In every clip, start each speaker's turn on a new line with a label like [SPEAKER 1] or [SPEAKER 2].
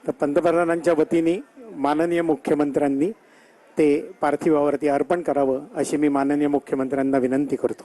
[SPEAKER 1] तर पंतप्रधानांच्या वतीने माननीय मुख्यमंत्र्यांनी ते पार्थिवावरती अर्पण करावं अशी मी माननीय मुख्यमंत्र्यांना विनंती करतो.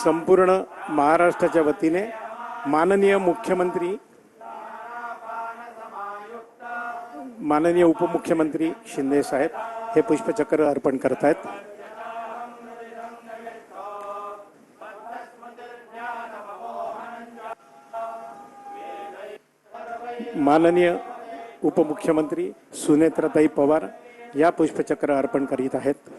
[SPEAKER 1] संपूर्ण महाराष्ट्राच्या वतीने माननीय मुख्यमंत्री, माननीय उपमुख्यमंत्री शिंदे साहेब हे पुष्पचक्र अर्पण करतायत. माननीय उपमुख्यमंत्री सुनेत्राताई पवार या पुष्पचक्र अर्पण करीत आहेत.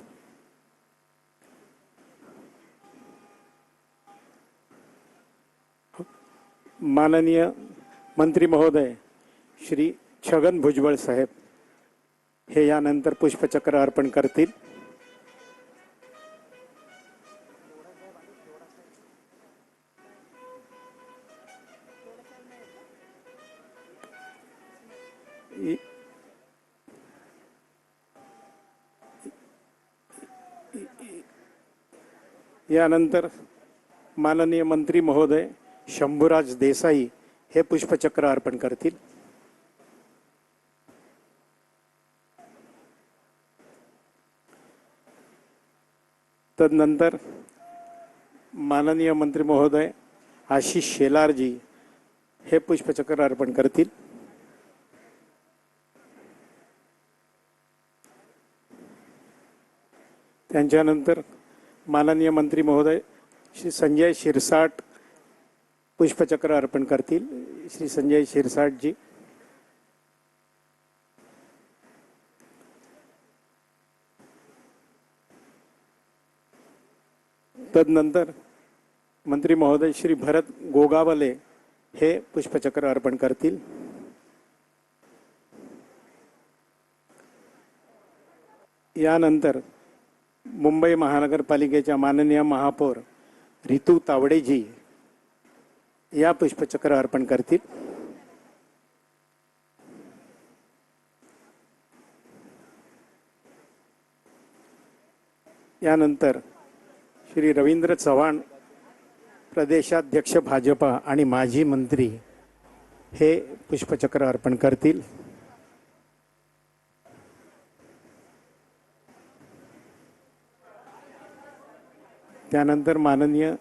[SPEAKER 1] माननीय मंत्री महोदय श्री छगन भुजबळ साहेब हे यानंतर पुष्पचक्र अर्पण करतील. यानंतर माननीय मंत्री महोदय शंभूराज देसाई हे पुष्पचक्र अर्पण करतील. तदनंतर माननीय मंत्री महोदय आशिष शेलारजी हे पुष्पचक्र अर्पण करतील. त्यांच्यानंतर माननीय मंत्री महोदय श्री संजय शिरसाट पुष्पचक्र अर्पण करतील. श्री संजय शिरसाट जी. तदनंतर मंत्री महोदय श्री भरत गोगावले हे पुष्पचक्र अर्पण करतील. यानंतर मुंबई महानगरपालिकेच्या माननीय महापौर रितू तावडेजी या पुष्पचक्र अर्पण करतील. यानंतर श्री रवींद्र चव्हाण प्रदेशाध्यक्ष भाजपा आणि माजी मंत्री हे पुष्पचक्र अर्पण करतील. त्यानंतर माननीय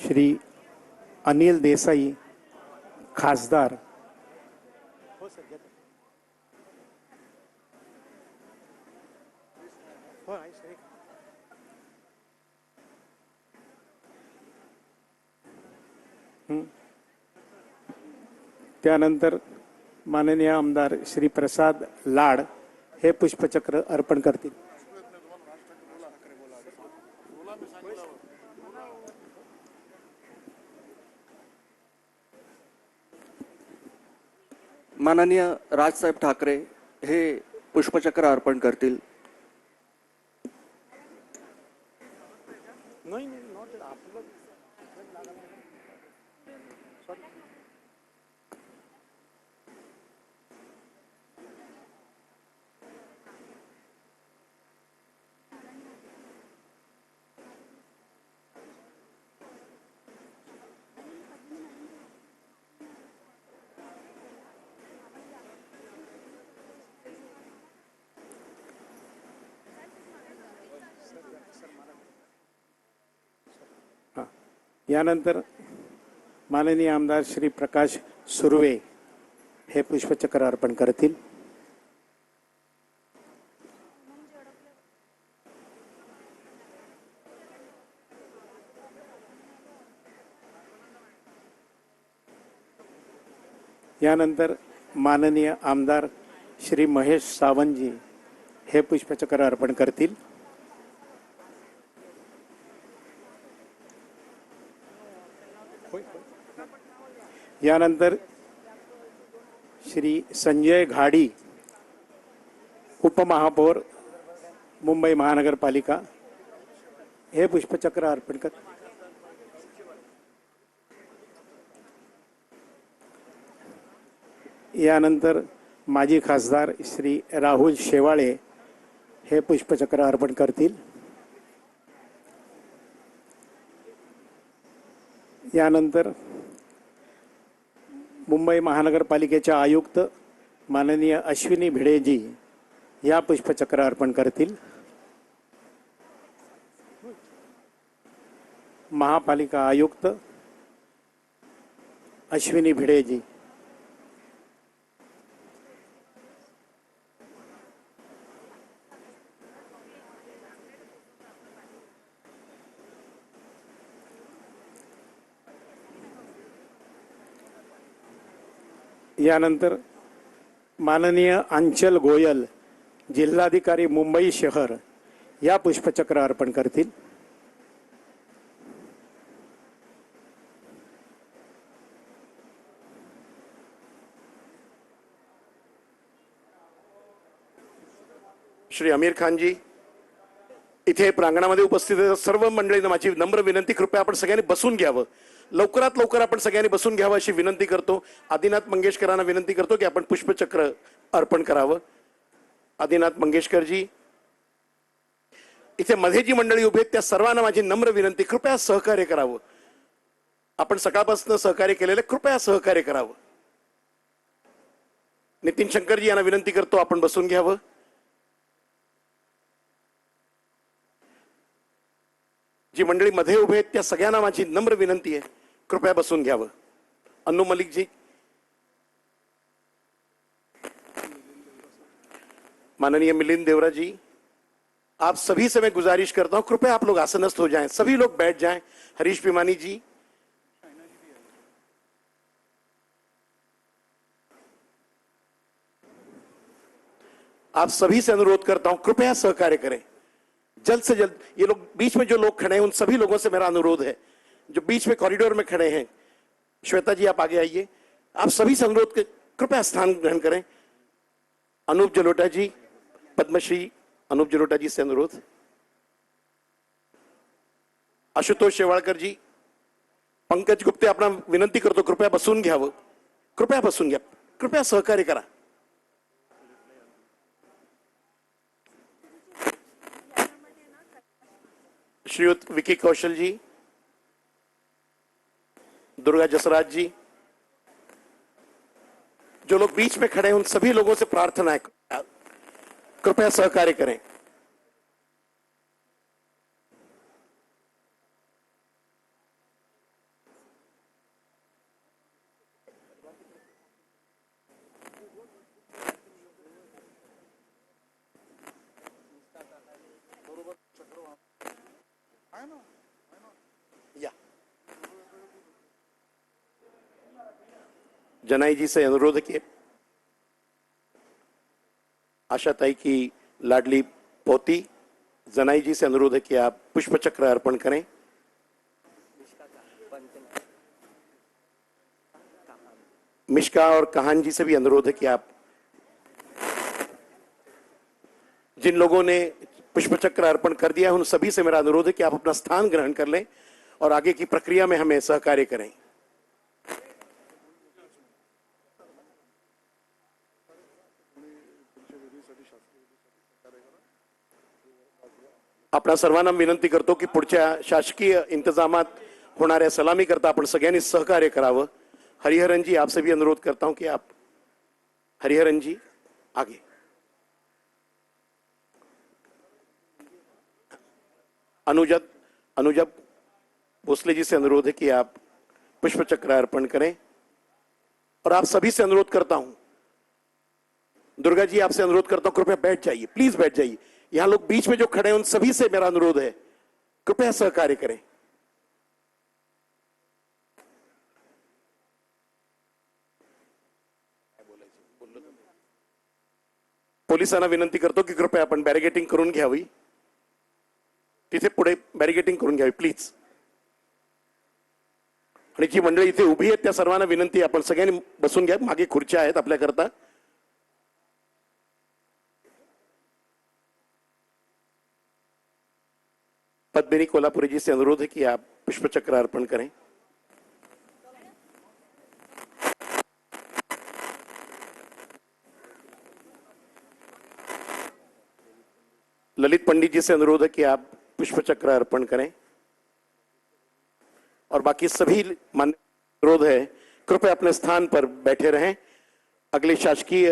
[SPEAKER 1] श्री अनिल देसाई खासदार त्यानंतर माननीय आमदार श्री प्रसाद लाड हे पुष्पचक्र अर्पण करतील.
[SPEAKER 2] माननीय राजसाहेब ठाकरे हे पुष्पचक्र अर्पण करतील.
[SPEAKER 1] यानंतर माननीय आमदार श्री प्रकाश सुर्वे हे पुष्पचक्र अर्पण करतील. यानंतर माननीय आमदार श्री महेश सावंतजी हे पुष्पचक्र अर्पण करतील. यानंतर श्री संजय घाडी उपमहापौर मुंबई महानगरपालिका हे पुष्पचक्र अर्पण कर. यानंतर माजी खासदार श्री राहुल शेवाळे हे पुष्पचक्र अर्पण करतील. यानंतर मुंबई महानगरपालिकेच्या आयुक्त माननीय अश्विनी भिडेजी या पुष्पचक्र अर्पण करतील. महापालिका आयुक्त अश्विनी भिडेजी. यानंतर माननीय अंचल गोयल जिल्हाधिकारी मुंबई शहर या पुष्पचक्र अर्पण करतील.
[SPEAKER 3] श्री आमिर खान जी, इथे प्रांगणामध्ये उपस्थित सर्व मंडळींना माझी नम्र विनंती, कृपया आपण सगळ्यांनी बसून घ्यावं. लवकरात लवकर आपण सगळ्यांनी बसून घ्यावं अशी विनंती करतो. आदिनाथ मंगेशकरांना विनंती करतो की आपण पुष्पचक्र अर्पण करावं. आदिनाथ मंगेशकर जी, इथे मध्ये जी मंडळी उभी आहेत त्या सर्वांना माझी नम्र विनंती, कृपया सहकार्य करावं. आपण सकाळपासून सहकार्य केलेलं, कृपया सहकार्य करावं. नितीन शंकरजी यांना विनंती करतो आपण बसून घ्यावं. जी मंडळी मध्ये उभे आहेत त्या सगळ्यांना माझी नम्र विनंती आहे, कृपया बसून घ्यावं. अन्नू मलिक जी, माननीय मिलिंद देवरा जी, आप सभी से मैं गुजारिश करता हूं कृपया आप लोग आसनस्थ हो जाएं, सभी लोग बैठ जाएं. हरीश पिमानी जी, आप सभी से अनुरोध करता हूं कृपया सहकार्य करें जल्द से जल्द. ये लोग बीच में जो लोग खड़े हैं उन सभी लोगों से मेरा अनुरोध है जो बीच में कॉरिडोर में खड़े हैं. श्वेता जी आप आगे आइए. आप सभी से अनुरोध कृपया स्थान ग्रहण करें. अनूप जलोटा जी, पद्मश्री अनूप जलोटा जी से अनुरोध. आशुतोष शेवाळकर जी, पंकज गुप्ते आपणा विनंती करतो कृपया बसून घ्यावं. कृपया बसून घ्या, कृपया सहकार्य करा. श्रीयुत विकी कौशल जी, दुर्गा जसराज जी, जो लोग बीच में खड़े हैं उन सभी लोगों से प्रार्थना है कृपया सहकार्य करें. या जनाई जी से अनुरोध किए, आशाताई की लाडली पोती जनाई जी से अनुरोध है कि आप पुष्पचक्र अर्पण करें. मिश्का और कहान जी से भी अनुरोध है कि आप, जिन लोगों ने पुष्पचक्र अर्पण कर दिया है उन सभी से मेरा अनुरोध है कि आप अपना स्थान ग्रहण कर लें और आगे की प्रक्रिया में हमें सहकार्य करें. आपणा सर्वांना विनंती करतो की पुढच्या शासकीय इंतजामात होणाऱ्या सलामी करता आपण सगळ्यांनी सहकार्य करावं. हरिहरन जी, आपसे भी अनुरोध करता हूं कि आप, हरिहरन जी आगे. अनुजा भोसले जी से अनुरोध है कि आप पुष्पचक्र अर्पण करें. और आप सभी से अनुरोध करता हूं, दुर्गा जी आपसे अनुरोध करता हूं कृपया बैठ जाइए, प्लीज बैठ जाइए. यहां लोग बीच में जो खड़े हैं उन सभी से मेरा अनुरोध है कृपया सहकार्य करें. पोलिसांना विनंती करतो की कृपया आपण बॅरिगेटिंग करून घ्यावी. तिथे पुढे बॅरिगेटिंग करून घ्यावी प्लीज. आणि जी मंडळी इथे उभी आहेत त्या सर्वांना विनंती, आपण सगळ्यांनी बसून घ्या. मागे खुर्च्या आहेत आपल्याकरता. पद्मिनी कोल्हापुरी जी से अनुरोध है कि आप पुष्पचक्र अर्पण करें. ललित पंडित जी से अनुरोध है कि आप पुष्प चक्र अर्पण करें और बाकी सभी मान्य अनुरोध है कृपया अपने स्थान पर बैठे रहें। अगले शासकीय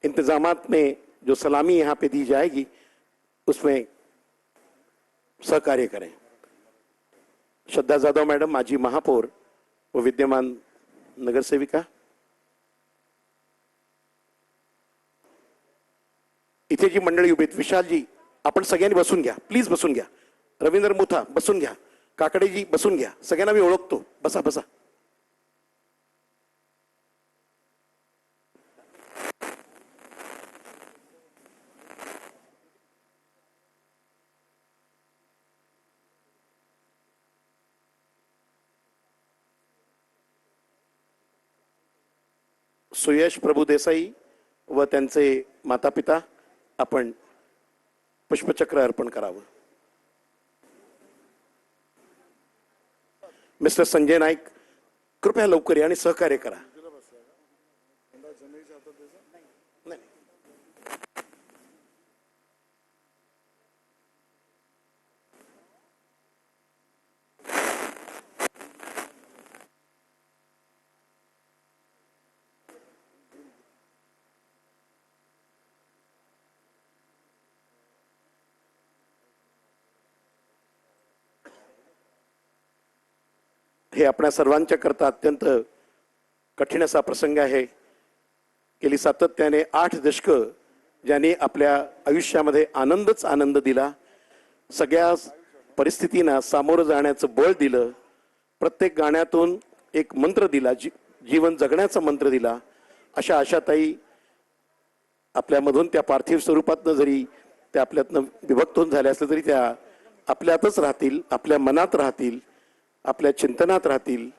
[SPEAKER 3] इंतजामात में जो सलामी यहां पे दी जाएगी उसमें सहकार्य करें। श्रद्धा जाधव मैडम, माजी महापौर व विद्यमान नगर सेविका, इथे जी मंडळी उभी आहेत, विशालजी आपण सगळ्यांनी बसून घ्या, प्लीज बसून घ्या। रवींद्र मुथा बसून घ्या, काकडेजी बसून घ्या, सगळ्यांना मी ओळखतो, बसा बसा। सुयश प्रभू देसाई व त्यांचे माता पिता आपण पुष्पचक्र अर्पण करावं। मिस्टर संजय नाईक कृपया लवकर या आणि सहकार्य करा। हे आपल्या सर्वांच्या करता अत्यंत कठीण असा प्रसंग आहे। गेली सातत्याने 8 दशकं ज्यांनी आपल्या आयुष्यामध्ये आनंदच आनंद दिला, सगळ्या परिस्थितींना सामोरं जाण्याचं बळ दिलं, प्रत्येक गाण्यातून एक मंत्र दिला, जीवन जगण्याचा मंत्र दिला, अशा आशाताई आपल्यामधून त्या पार्थिव स्वरूपातनं जरी त्या आपल्यातनं विभक्त होऊन झाल्या असल्या तरी त्या आपल्यातच राहतील, आपल्या मनात राहतील, आपल्या चिंतनात राहतील।